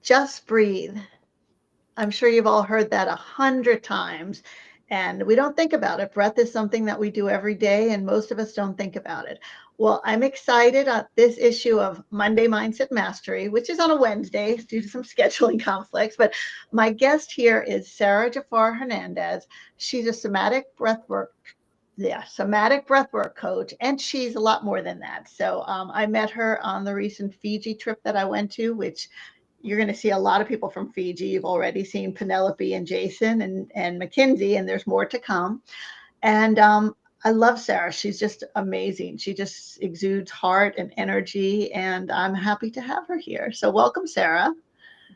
Just breathe. I'm sure you've all heard that 100 times, and we don't think about it. Breath is something that we do every day, and most of us don't think about it. Well, I'm excited at this issue of Monday Mindset Mastery, which is on a Wednesday due to some scheduling conflicts. But my guest here is Sara Jafar Hernandez. She's a somatic breathwork coach, and she's a lot more than that. So I met her on the recent Fiji trip that I went to, which you're going to see a lot of people from Fiji. You've already seen Penelope and Jason and Mackenzie, and there's more to come. And I love Sara. She's just amazing. She just exudes heart and energy, and I'm happy to have her here. So welcome, Sara.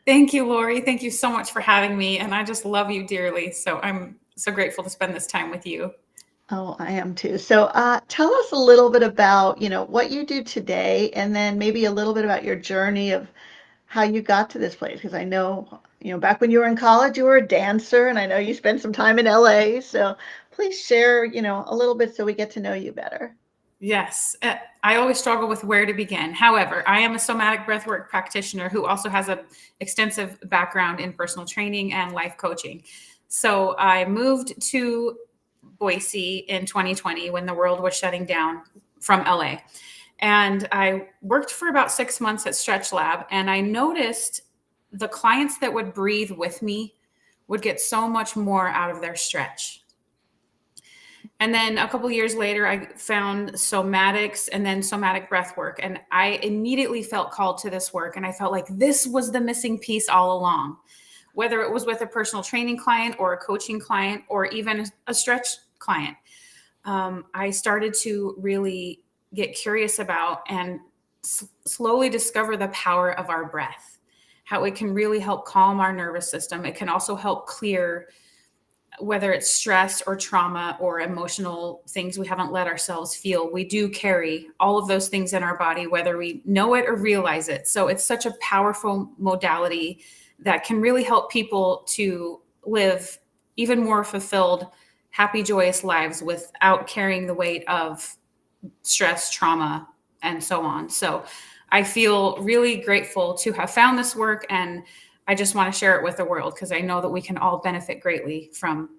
Thank you, Lori. Thank you so much for having me. And I just love you dearly. So I'm so grateful to spend this time with you. Oh, I am too. So tell us a little bit about, what you do today, and then maybe a little bit about your journey of how you got to this place. Because I know, back when you were in college, you were a dancer, and I know you spent some time in LA. So please share, a little bit so we get to know you better. Yes, I always struggle with where to begin. However, I am a somatic breathwork practitioner who also has an extensive background in personal training and life coaching. So I moved to Boise in 2020 when the world was shutting down from LA. And I worked for about 6 months at Stretch Lab, and I noticed the clients that would breathe with me would get so much more out of their stretch. And then a couple of years later, I found somatics and then somatic breath work. And I immediately felt called to this work. And I felt like this was the missing piece all along, whether it was with a personal training client or a coaching client or even a stretch client. I started to really get curious about and slowly discover the power of our breath, how it can really help calm our nervous system. It can also help clear whether it's stress or trauma or emotional things we haven't let ourselves feel. We do carry all of those things in our body, whether we know it or realize it. So it's such a powerful modality that can really help people to live even more fulfilled, happy, joyous lives without carrying the weight of stress, trauma, and so on. So I feel really grateful to have found this work, and I just want to share it with the world because I know that we can all benefit greatly from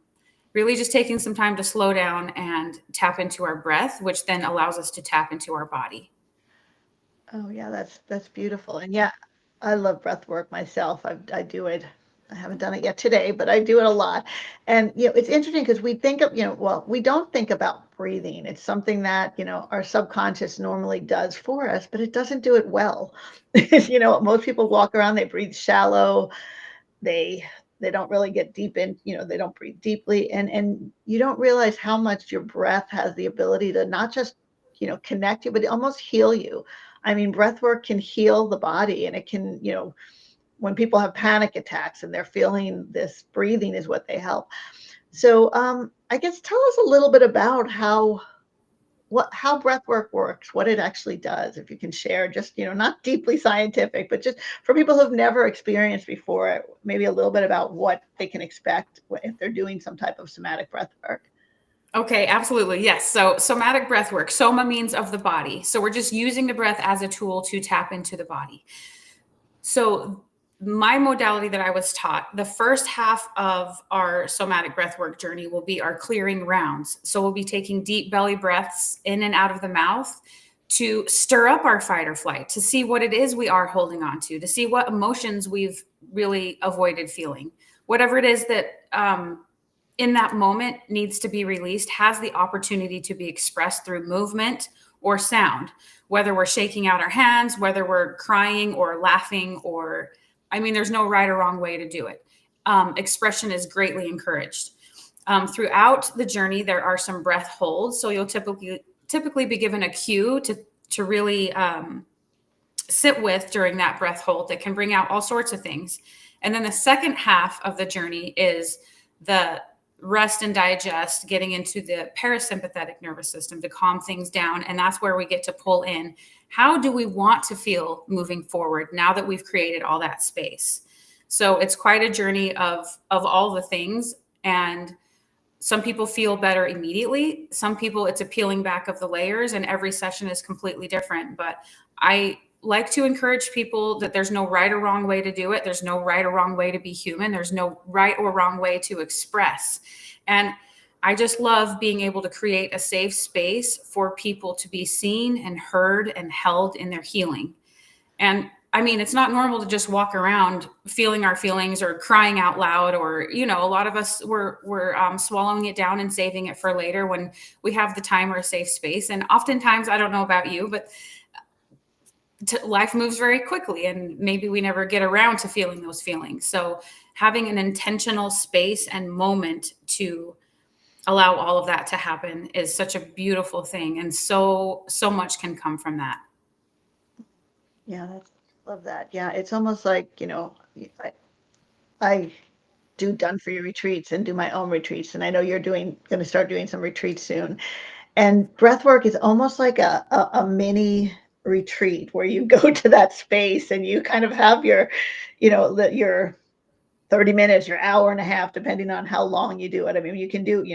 really just taking some time to slow down and tap into our breath, which then allows us to tap into our body. Oh yeah, that's beautiful. And yeah, I love breath work myself. I do it. I haven't done it yet today, but I do it a lot. And it's interesting because we think of, well, we don't think about breathing. It's something that, our subconscious normally does for us, but it doesn't do it well. Most people walk around, they breathe shallow, they they don't really get deep in, they don't breathe deeply, and you don't realize how much your breath has the ability to not just connect you, but almost heal you. I mean, breath work can heal the body, and it can, when people have panic attacks and they're feeling this, breathing is what they help. So I guess tell us a little bit about how breath work works, what it actually does, if you can share, just not deeply scientific, but just for people who've never experienced before, maybe a little bit about what they can expect if they're doing some type of somatic breath work. Okay, absolutely. Yes. So somatic breath work, soma means of the body. So we're just using the breath as a tool to tap into the body. So my modality that I was taught, the first half of our somatic breathwork journey will be our clearing rounds. So we'll be taking deep belly breaths in and out of the mouth to stir up our fight or flight, to see what it is we are holding on to see what emotions we've really avoided feeling. Whatever it is that in that moment needs to be released has the opportunity to be expressed through movement or sound, whether we're shaking out our hands, whether we're crying or laughing, or, I mean, there's no right or wrong way to do it. Expression is greatly encouraged. Throughout the journey, there are some breath holds. So you'll typically be given a cue to really sit with during that breath hold that can bring out all sorts of things. And then the second half of the journey is the rest and digest, getting into the parasympathetic nervous system to calm things down. And that's where we get to pull in, how do we want to feel moving forward now that we've created all that space? So it's quite a journey of all the things. And some people feel better immediately. Some people, it's a peeling back of the layers, and every session is completely different. But I like to encourage people that there's no right or wrong way to do it. There's no right or wrong way to be human. There's no right or wrong way to express. And I just love being able to create a safe space for people to be seen and heard and held in their healing. And I mean, it's not normal to just walk around feeling our feelings or crying out loud, or, you know, a lot of us we're swallowing it down and saving it for later when we have the time or a safe space. And oftentimes, I don't know about you, but life moves very quickly and maybe we never get around to feeling those feelings. So having an intentional space and moment to allow all of that to happen is such a beautiful thing. And so much can come from that. Yeah, love that. Yeah, it's almost like, I do done for your retreats and do my own retreats. And I know you're going to start doing some retreats soon. And breath work is almost like a mini retreat where you go to that space and you kind of have your 30 minutes, your hour and a half, depending on how long you do it. I mean, you can do,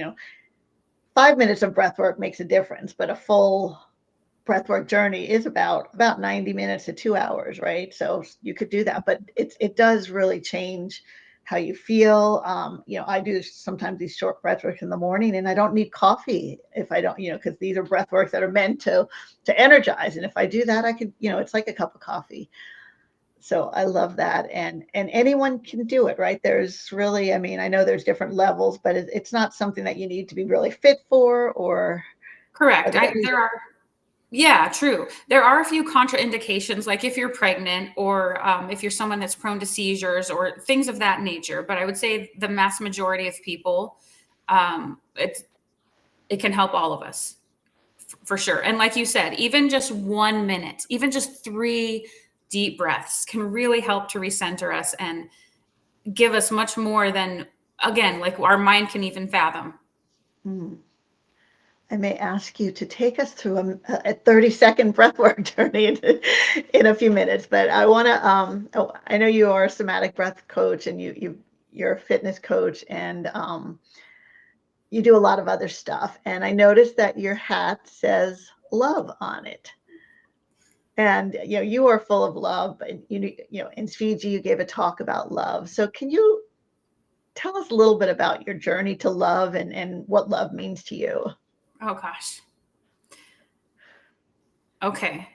5 minutes of breath work makes a difference, but a full breathwork journey is about 90 minutes to 2 hours, right? So you could do that, but it does really change how you feel. I do sometimes these short breathworks in the morning, and I don't need coffee if I don't, because these are breathworks that are meant to energize. And if I do that, I could, it's like a cup of coffee. So I love that, and anyone can do it, right? There's really, I mean, I know there's different levels, but it's not something that you need to be really fit for, or Correct. there any. There are, yeah, true. There are a few contraindications, like if you're pregnant or if you're someone that's prone to seizures or things of that nature. But I would say the mass majority of people, it can help all of us for sure. And like you said, even just 1 minute, even just 3 deep breaths can really help to recenter us and give us much more than, again, like our mind can even fathom. I may ask you to take us through a 30-second breathwork journey in a few minutes, but I want to. I know you are a somatic breath coach, and you're a fitness coach, and you do a lot of other stuff. And I noticed that your hat says love on it, and you are full of love. And in Fiji, you gave a talk about love. So can you tell us a little bit about your journey to love and what love means to you? Oh gosh. Okay.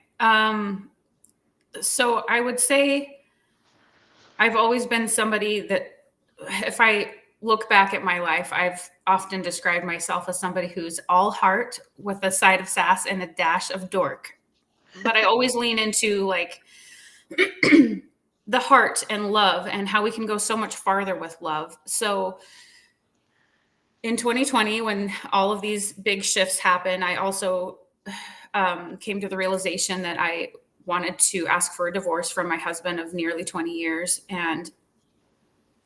So I would say I've always been somebody that, if I look back at my life, I've often described myself as somebody who's all heart with a side of sass and a dash of dork. But I always lean into like the heart and love and how we can go so much farther with love. So in 2020, when all of these big shifts happened, I also came to the realization that I wanted to ask for a divorce from my husband of nearly 20 years. And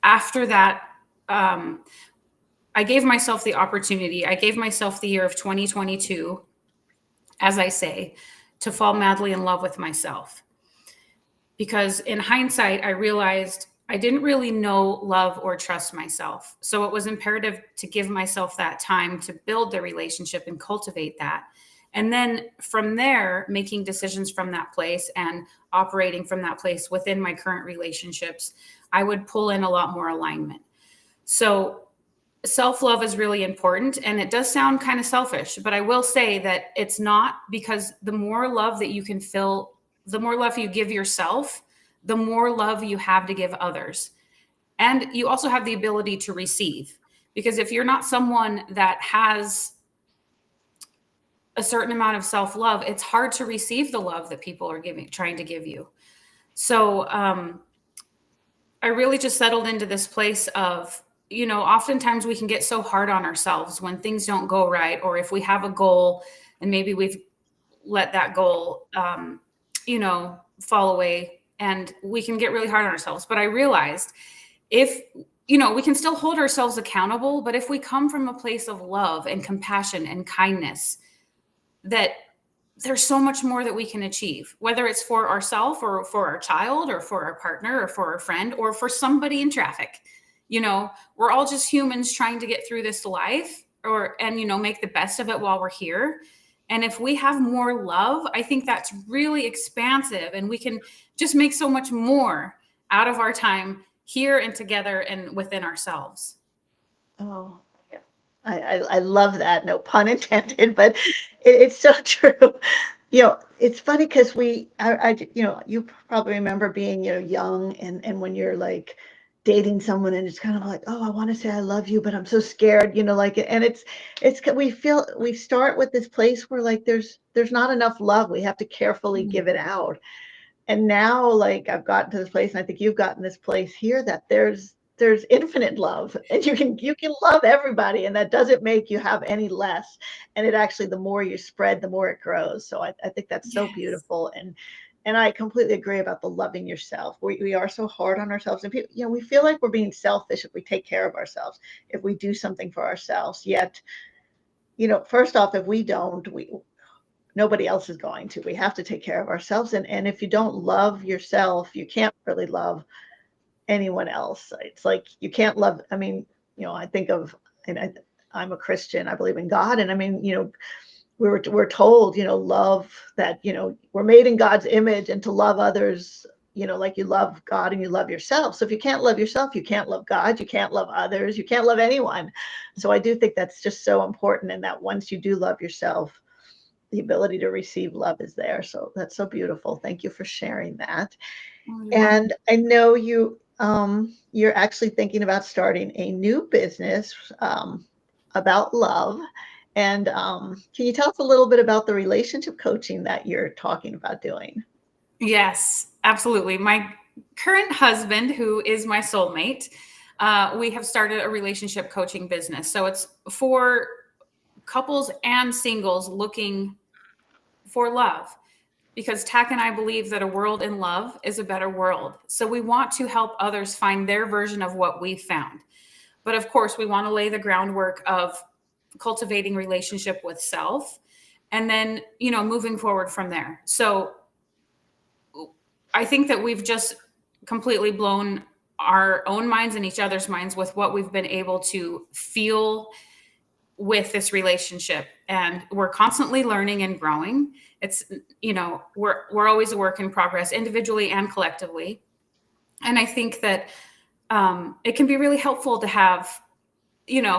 after that, I gave myself the opportunity. I gave myself the year of 2022, as I say, to fall madly in love with myself. Because in hindsight, I realized I didn't really know, love, or trust myself. So it was imperative to give myself that time to build the relationship and cultivate that. And then from there, making decisions from that place and operating from that place within my current relationships, I would pull in a lot more alignment. So self-love is really important. And it does sound kind of selfish, but I will say that it's not, because the more love that you can feel, the more love you give yourself, the more love you have to give others. And you also have the ability to receive, because if you're not someone that has a certain amount of self-love, it's hard to receive the love that people are trying to give you. So I really just settled into this place of, oftentimes we can get so hard on ourselves when things don't go right, or if we have a goal and maybe we've let that goal, fall away, and we can get really hard on ourselves. But I realized if, we can still hold ourselves accountable, but if we come from a place of love and compassion and kindness, that there's so much more that we can achieve, whether it's for ourselves or for our child or for our partner or for our friend or for somebody in traffic. We're all just humans trying to get through this life and make the best of it while we're here. And if we have more love, I think that's really expansive, and we can just make so much more out of our time here and together and within ourselves. Oh, yeah. I love that. No pun intended, but it's so true. It's funny because you probably remember being, young and when you're like dating someone and it's kind of like, oh, I want to say I love you, but I'm so scared, like, and we start with this place where like there's not enough love. We have to carefully Mm. give it out. And now like I've gotten to this place and I think you've gotten this place here that there's infinite love and you can love everybody and that doesn't make you have any less, and it actually, the more you spread, the more it grows. So I think that's so Yes. beautiful. And I completely agree about the loving yourself. We are so hard on ourselves, and people, we feel like we're being selfish if we take care of ourselves, if we do something for ourselves. Yet, first off, if we don't, we nobody else is going to. We have to take care of ourselves. And if you don't love yourself, you can't really love anyone else. It's like you can't love, I mean, I think of, and I'm a Christian, I believe in God. And I mean, we're told, love that, we're made in God's image and to love others, like you love God and you love yourself. So if you can't love yourself, you can't love God, you can't love others, you can't love anyone. So I do think that's just so important. And that once you do love yourself, the ability to receive love is there. So that's so beautiful. Thank you for sharing that. Oh, you're welcome. And I know you're actually thinking about starting a new business about love. And can you tell us a little bit about the relationship coaching that you're talking about doing? Yes, absolutely. My current husband, who is my soulmate, we have started a relationship coaching business. So it's for couples and singles looking for love, because Tack and I believe that a world in love is a better world. So we want to help others find their version of what we found. But of course, we want to lay the groundwork of cultivating relationship with self, and then, moving forward from there. So I think that we've just completely blown our own minds and each other's minds with what we've been able to feel with this relationship, and we're constantly learning and growing. It's, we're always a work in progress, individually and collectively. And I think that it can be really helpful to have,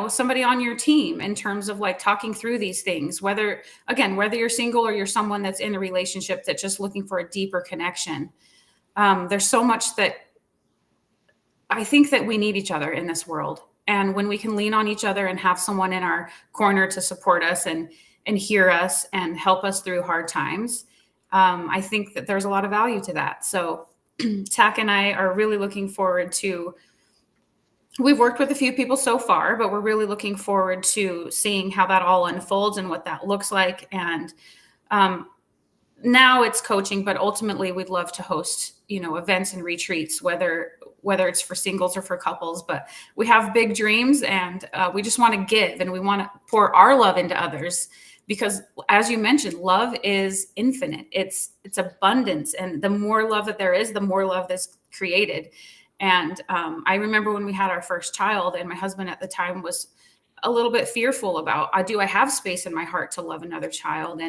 somebody on your team in terms of like talking through these things, whether you're single or you're someone that's in a relationship that's just looking for a deeper connection. There's so much that I think that we need each other in this world. And when we can lean on each other and have someone in our corner to support us and hear us and help us through hard times, I think that there's a lot of value to that. So Tack and I are really looking forward to, we've worked with a few people so far, but we're really looking forward to seeing how that all unfolds and what that looks like. And um, now it's coaching, but ultimately we'd love to host, events and retreats, whether it's for singles or for couples. But we have big dreams, and we just want to give, and we want to pour our love into others, because as you mentioned, love is infinite. It's abundance, and the more love that there is, the more love that's created. And I remember when we had our first child, and my husband at the time was a little bit fearful about, do I have space in my heart to love another child?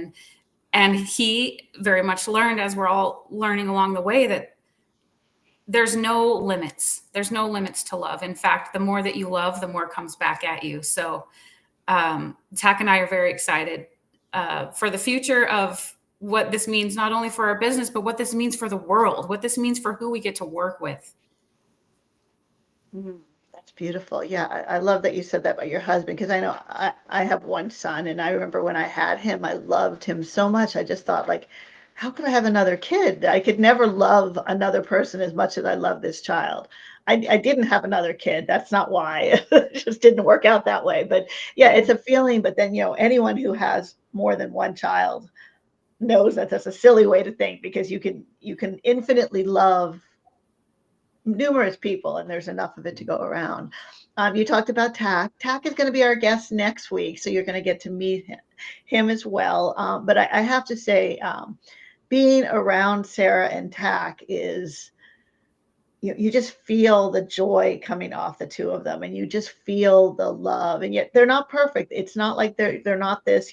And he very much learned, as we're all learning along the way, that there's no limits. There's no limits to love. In fact, the more that you love, the more comes back at you. So Tack and I are very excited for the future of what this means, not only for our business, but what this means for the world, what this means for who we get to work with. Mhm. That's beautiful. Yeah, I love that you said that about your husband because I know I have one son, and I remember when I had him, I loved him so much. I just thought, like, how could I have another kid? I could never love another person as much as I love this child. I didn't have another kid. That's not why. It just didn't work out that way. But yeah, it's a feeling. But then, anyone who has more than one child knows that that's a silly way to think because you can infinitely love numerous people, and there's enough of it to go around. You talked about Tack. Tack is going to be our guest next week, so you're going to get to meet him as well. But I have to say, being around Sara and Tack is you just feel the joy coming off the two of them, and you just feel the love, and yet they're not perfect. It's not like they're not this,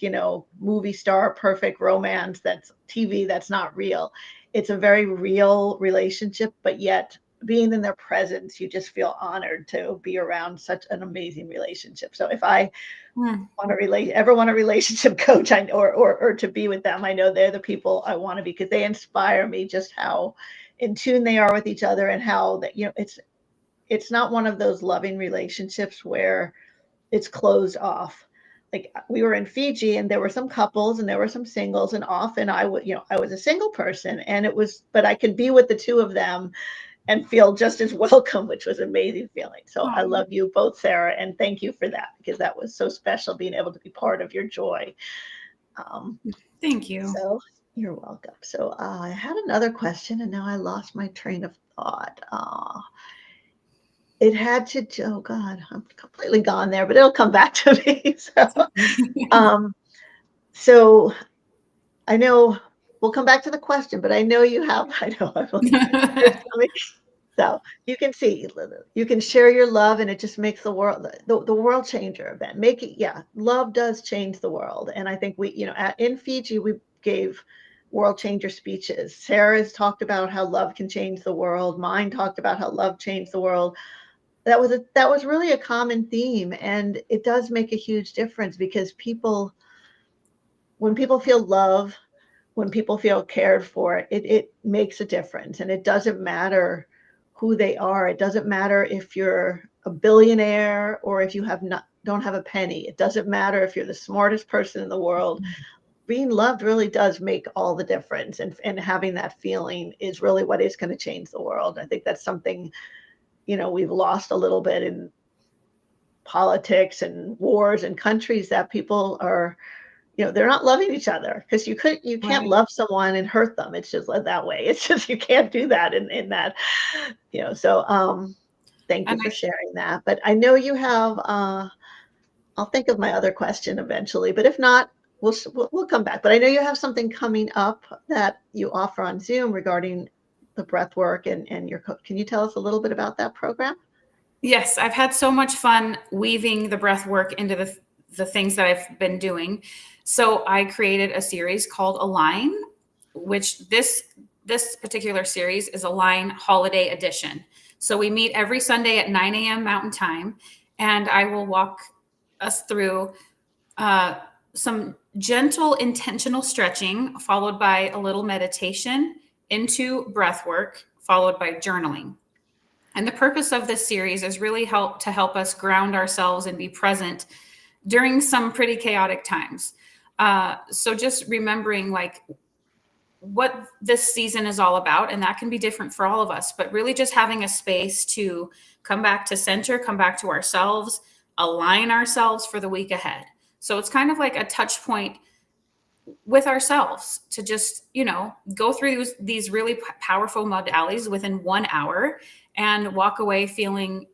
movie star perfect romance that's TV, that's not real. It's a very real relationship, but yet being in their presence, you just feel honored to be around such an amazing relationship. So if I Mm, want a relationship coach, or to be with them, I know they're the people I want to be, because they inspire me, just how in tune they are with each other, and how that, it's not one of those loving relationships where it's closed off. Like, we were in Fiji, and there were some couples and there were some singles, and often I was a single person, and but I could be with the two of them and feel just as welcome, which was an amazing feeling. So I oh, love you both, Sarah, and thank you for that, because that was so special, being able to be part of your joy. Um, thank you. so you're welcome. So I had another question, and now I lost my train of thought. It had to, oh God, I'm completely gone there, but it'll come back to me. It's okay. Um, so I know we'll come back to the question, but I know you have, I know I'm like, it's coming. So you can see, you can share your love, and it just makes the world, the world changer event. Make it, yeah, love does change the world. And I think in Fiji, we gave world changer speeches. Sarah's talked about how love can change the world. Mine talked about how love changed the world. That was really a common theme. And it does make a huge difference, because when people feel love, when people feel cared for, it makes a difference. And it doesn't matter who they are. It doesn't matter if you're a billionaire or if you don't have a penny. It doesn't matter if you're the smartest person in the world. Being loved really does make all the difference. And having that feeling is really what is going to change the world. I think that's something, we've lost a little bit in politics and wars and countries, that people are, they're not loving each other, because you can't Right. love someone and hurt them. It's just that way. It's just, you can't do that in that, so thank you And for sharing that. But I know you have, I'll think of my other question eventually, but if not, we'll come back. But I know you have something coming up that you offer on Zoom regarding the breath work, and can you tell us a little bit about that program? yes, I've had so much fun weaving the breath work into the things that I've been doing. So I created a series called Align, which this particular series is Align Holiday Edition. So we meet every Sunday at 9 a.m. Mountain Time, and I will walk us through some gentle, intentional stretching, followed by a little meditation, into breath work, followed by journaling. And the purpose of this series is really help us ground ourselves and be present during some pretty chaotic times. So just remembering like what this season is all about, and that can be different for all of us, but really just having a space to come back to center, come back to ourselves, align ourselves for the week ahead. So it's kind of like a touch point with ourselves to just go through these really powerful modalities within 1 hour and walk away feeling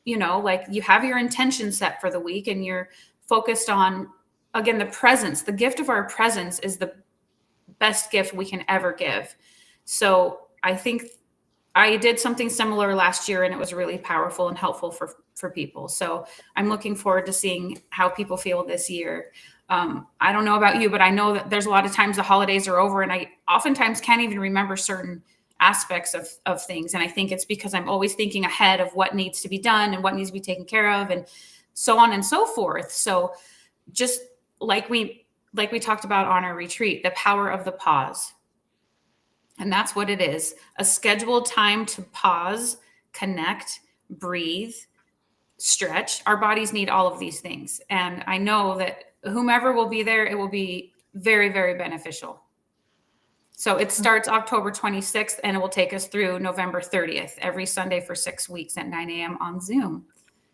like you have your intention set for the week, and you're focused on, again, the presence. The gift of our presence is the best gift we can ever give. So I think I did something similar last year, and it was really powerful and helpful for people. So I'm looking forward to seeing how people feel this year. I don't know about you, but I know that there's a lot of times the holidays are over, and I oftentimes can't even remember certain aspects of things. And I think it's because I'm always thinking ahead of what needs to be done and what needs to be taken care of, and so on and so forth. So just like we talked about on our retreat, the power of the pause. And that's what it is: a scheduled time to pause, connect, breathe, stretch. Our bodies need all of these things. And I know that whomever will be there, it will be very, very beneficial. So it starts October 26th, and it will take us through November 30th, every Sunday for 6 weeks at 9 a.m. on Zoom.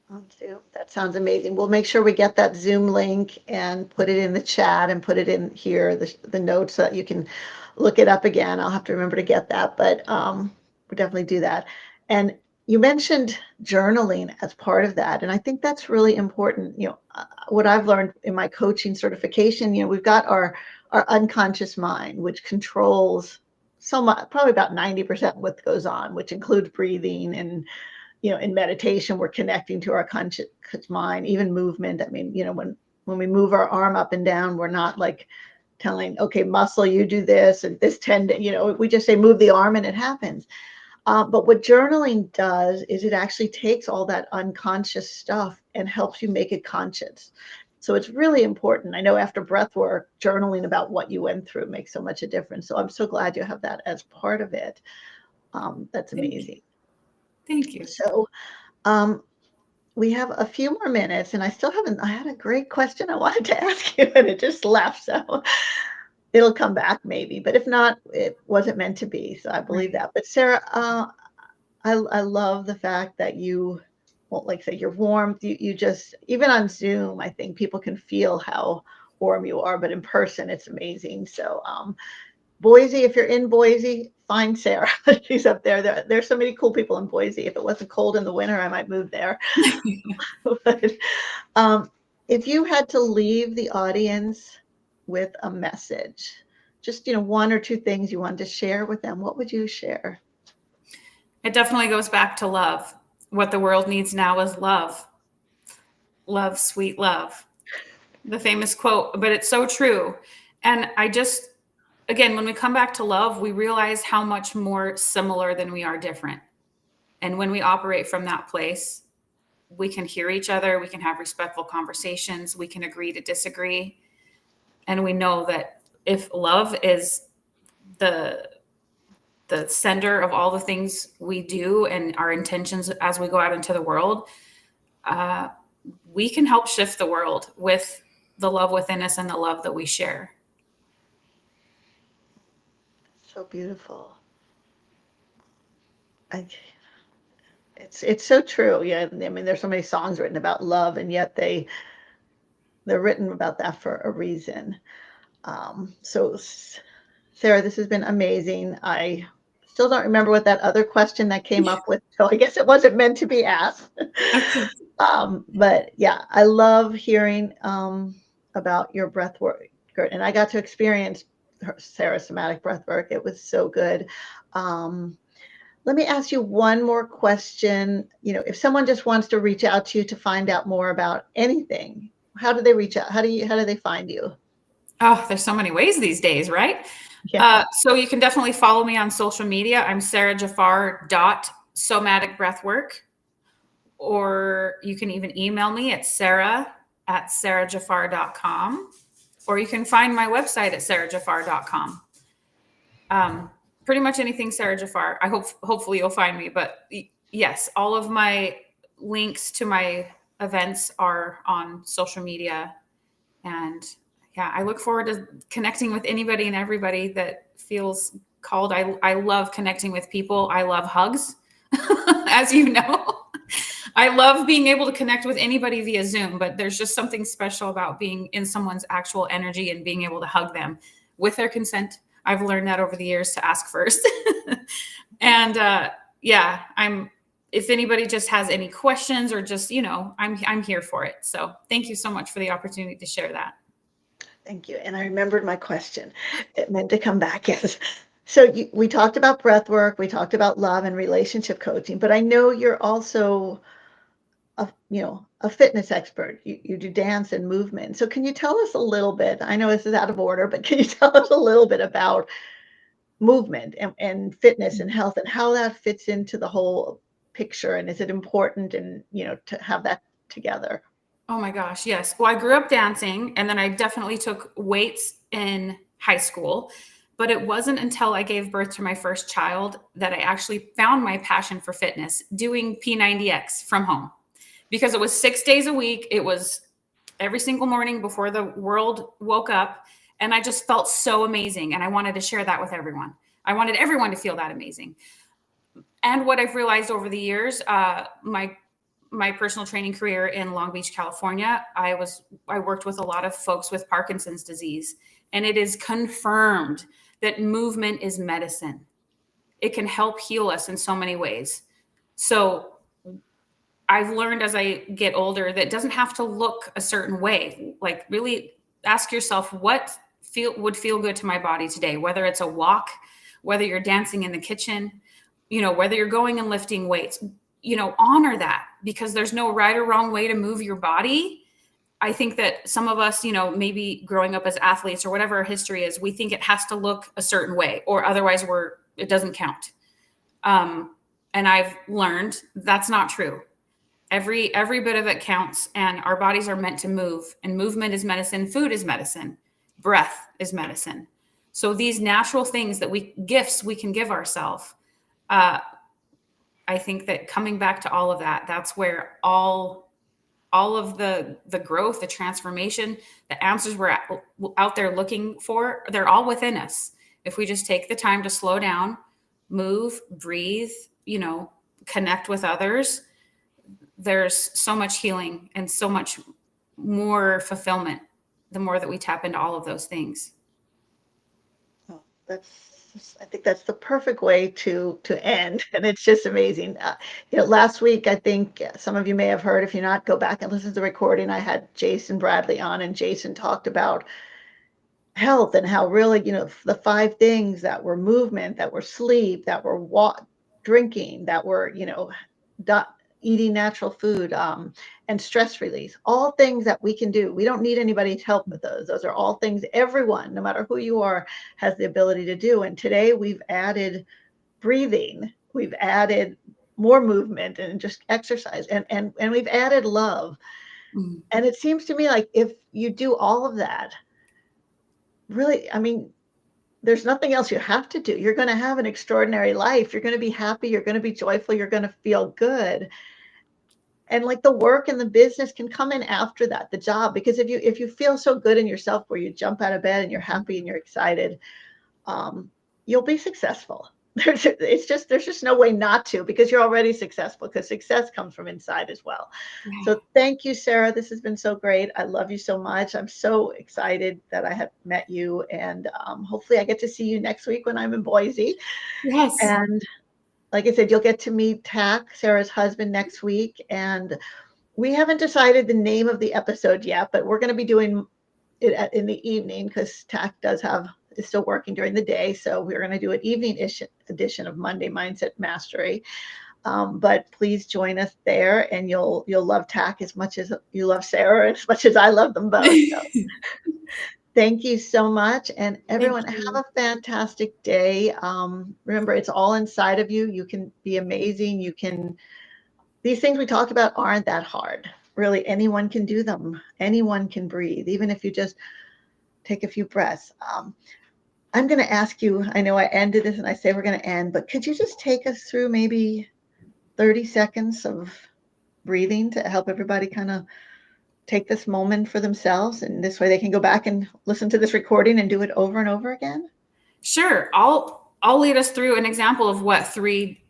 On Zoom. That sounds amazing. We'll make sure we get that Zoom link and put it in the chat, and put it in here, the notes, so that you can look it up again. I'll have to remember to get that, but we'll definitely do that. And you mentioned journaling as part of that, and I think that's really important. What I've learned in my coaching certification, we've got our unconscious mind, which controls so much, probably about 90% what goes on, which includes breathing and, in meditation, we're connecting to our conscious mind, even movement. I mean, when we move our arm up and down, we're not like telling, okay, muscle, you do this and this tendon, we just say move the arm and it happens. But what journaling does is it actually takes all that unconscious stuff and helps you make it conscious. So it's really important. I know after breath work, journaling about what you went through makes so much a difference. So I'm so glad you have that as part of it. That's Thank you. amazing. Thank you. So um, we have a few more minutes, and I had a great question I wanted to ask you, and it just left. So it'll come back maybe, but if not, it wasn't meant to be. So I believe Right. that. But Sarah, I love the fact that well, like say you're warm. You just, even on Zoom, I think people can feel how warm you are, but in person, it's amazing. So, Boise, if you're in Boise, find Sarah. She's up there. There's so many cool people in Boise. If it wasn't cold in the winter, I might move there. But, um, if you had to leave the audience with a message, just, one or two things you wanted to share with them, what would you share? It definitely goes back to love. What the world needs now is love. Love, sweet love. The famous quote, but it's so true. And again, when we come back to love, we realize how much more similar than we are different. And when we operate from that place, we can hear each other, we can have respectful conversations, we can agree to disagree. And we know that if love is the center of all the things we do and our intentions as we go out into the world, uh, we can help shift the world with the love within us and the love that we share. So beautiful. I, it's so true. Yeah, I mean, there's so many songs written about love, and yet they're written about that for a reason. So, Sarah, this has been amazing. I still don't remember what that other question that came up with, so I guess it wasn't meant to be asked. Okay. But yeah, I love hearing about your breath work, and I got to experience Sarah's somatic breath work. It was so good. Um, Let me ask you one more question. If someone just wants to reach out to you to find out more about anything, how do they reach out? How do they find you? Oh, there's so many ways these days, right? Yeah. So you can definitely follow me on social media. I'm Sara Jafar somatic breathwork, or you can even email me at sarah@sarajafar.com, or you can find my website at sarajafar.com. Pretty much anything Sara Jafar. Hopefully you'll find me, but yes, all of my links to my events are on social media. And yeah, I look forward to connecting with anybody and everybody that feels called. I love connecting with people. I love hugs, as you know. I love being able to connect with anybody via Zoom, but there's just something special about being in someone's actual energy and being able to hug them with their consent. I've learned that over the years to ask first. And yeah, if anybody just has any questions or just, I'm here for it. So thank you so much for the opportunity to share that. Thank you. And I remembered my question. It meant to come back. Yes. So we talked about breath work, we talked about love and relationship coaching, but I know you're also a fitness expert. You do dance and movement. So can you tell us a little bit? I know this is out of order, but can you tell us a little bit about movement and fitness and health and how that fits into the whole picture? And is it important and, to have that together? Oh my gosh, yes. Well, I grew up dancing, and then I definitely took weights in high school. But it wasn't until I gave birth to my first child that I actually found my passion for fitness doing P90X from home, because it was 6 days a week. It was every single morning before the world woke up. And I just felt so amazing. And I wanted to share that with everyone. I wanted everyone to feel that amazing. And what I've realized over the years, my personal training career in Long Beach, California, I worked with a lot of folks with Parkinson's disease, and it is confirmed that movement is medicine. It can help heal us in so many ways. So I've learned as I get older that it doesn't have to look a certain way. Like, really ask yourself what would feel good to my body today, whether it's a walk, whether you're dancing in the kitchen, whether you're going and lifting weights, honor that, because there's no right or wrong way to move your body. I think that some of us, maybe growing up as athletes or whatever our history is, we think it has to look a certain way, or otherwise it doesn't count. And I've learned that's not true. Every bit of it counts, and our bodies are meant to move, and movement is medicine. Food is medicine. Breath is medicine. So these natural things gifts we can give ourselves. I think that coming back to all of that, that's where all of the growth, the transformation, the answers we're out there looking for, they're all within us. If we just take the time to slow down, move, breathe, connect with others, there's so much healing and so much more fulfillment the more that we tap into all of those things. Oh, I think that's the perfect way to end, and it's just amazing. Last week, I think some of you may have heard. If you're not, go back and listen to the recording. I had Jason Bradley on, and Jason talked about health and how really, the 5 things that were movement, that were sleep, that were drinking, that were, eating natural food, and stress release, all things that we can do. We don't need anybody's help with those. Those are all things everyone, no matter who you are, has the ability to do. And today we've added breathing, we've added more movement and just exercise, and we've added love. Mm-hmm. And it seems to me like if you do all of that, really, I mean, there's nothing else you have to do. You're going to have an extraordinary life. You're going to be happy. You're going to be joyful. You're going to feel good. And like the work and the business can come in after that, the job, because if you feel so good in yourself where you jump out of bed and you're happy and you're excited, you'll be successful. There's just no way not to, because you're already successful, because success comes from inside as well. Yeah. So thank you, Sara. This has been so great. I love you so much. I'm so excited that I have met you, and hopefully I get to see you next week when I'm in Boise. Yes. And like I said, you'll get to meet Tak, Sara's husband, next week. And we haven't decided the name of the episode yet, but we're going to be doing it in the evening, because Tak is still working during the day. So we're going to do an evening edition of Monday Mindset Mastery. But please join us there, and you'll love Tak as much as you love Sara, as much as I love them both. So. Thank you so much. And everyone, have a fantastic day. Remember, it's all inside of you. You can be amazing. These things we talked about aren't that hard. Really, anyone can do them. Anyone can breathe, even if you just take a few breaths. I'm going to ask you, I know I ended this and I say we're going to end, but could you just take us through maybe 30 seconds of breathing to help everybody kind of take this moment for themselves, and this way they can go back and listen to this recording and do it over and over again? Sure. I'll lead us through an example of what 3,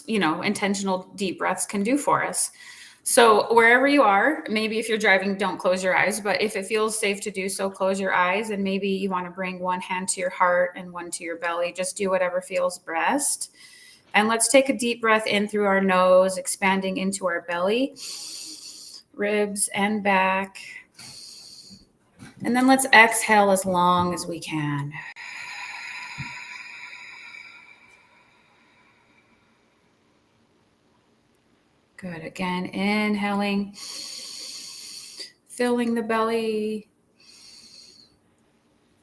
intentional deep breaths can do for us. So wherever you are, maybe if you're driving, don't close your eyes, but if it feels safe to do so, close your eyes, and maybe you want to bring one hand to your heart and one to your belly. Just do whatever feels best. And let's take a deep breath in through our nose, expanding into our belly, ribs and back. And then let's exhale as long as we can. Good. Again, inhaling, filling the belly.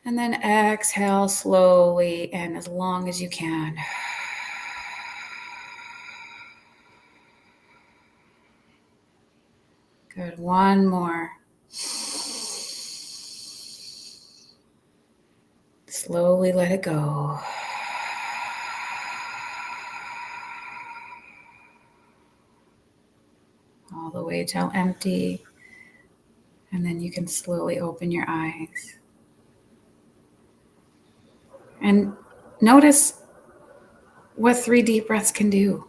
And then exhale slowly and as long as you can. Good. One more. Slowly let it go. All the way till empty. And then you can slowly open your eyes. And notice what 3 deep breaths can do.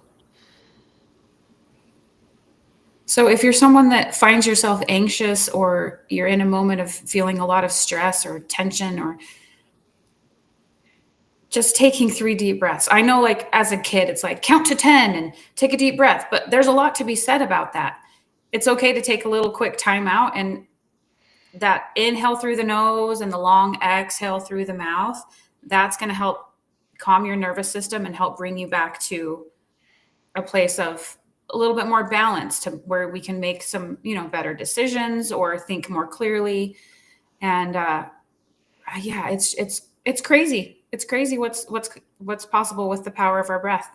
So if you're someone that finds yourself anxious, or you're in a moment of feeling a lot of stress or tension, or just taking 3 deep breaths. I know, like as a kid, it's like count to 10 and take a deep breath, but there's a lot to be said about that. It's okay to take a little quick time out, and that inhale through the nose and the long exhale through the mouth, that's going to help calm your nervous system and help bring you back to a place of a little bit more balance, to where we can make some, better decisions or think more clearly. And yeah, it's crazy. It's crazy what's possible with the power of our breath.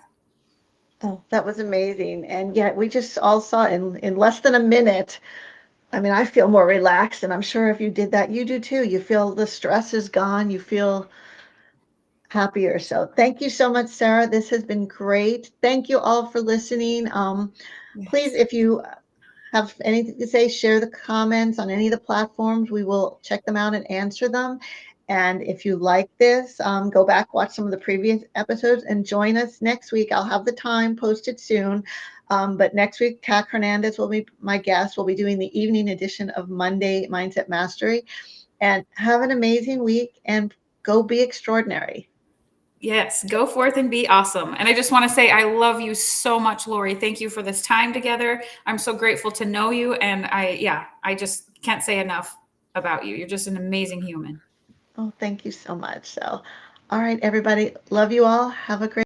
Oh, that was amazing. And yet we just all saw in less than a minute. I mean, I feel more relaxed, and I'm sure if you did that, you do too. You feel the stress is gone. You feel happier. So thank you so much, Sarah. This has been great. Thank you all for listening. Please, Yes. if you have anything to say, share the comments on any of the platforms. We will check them out and answer them. And if you like this, go back, watch some of the previous episodes, and join us next week. I'll have the time posted soon. But next week, Tac Hernandez will be my guest. We'll be doing the evening edition of Monday Mindset Mastery. And have an amazing week and go be extraordinary. Yes, go forth and be awesome. And I just want to say, I love you so much, Lori. Thank you for this time together. I'm so grateful to know you. And I just can't say enough about you. You're just an amazing human. Oh, thank you so much. So, all right, everybody. Love you all. Have a great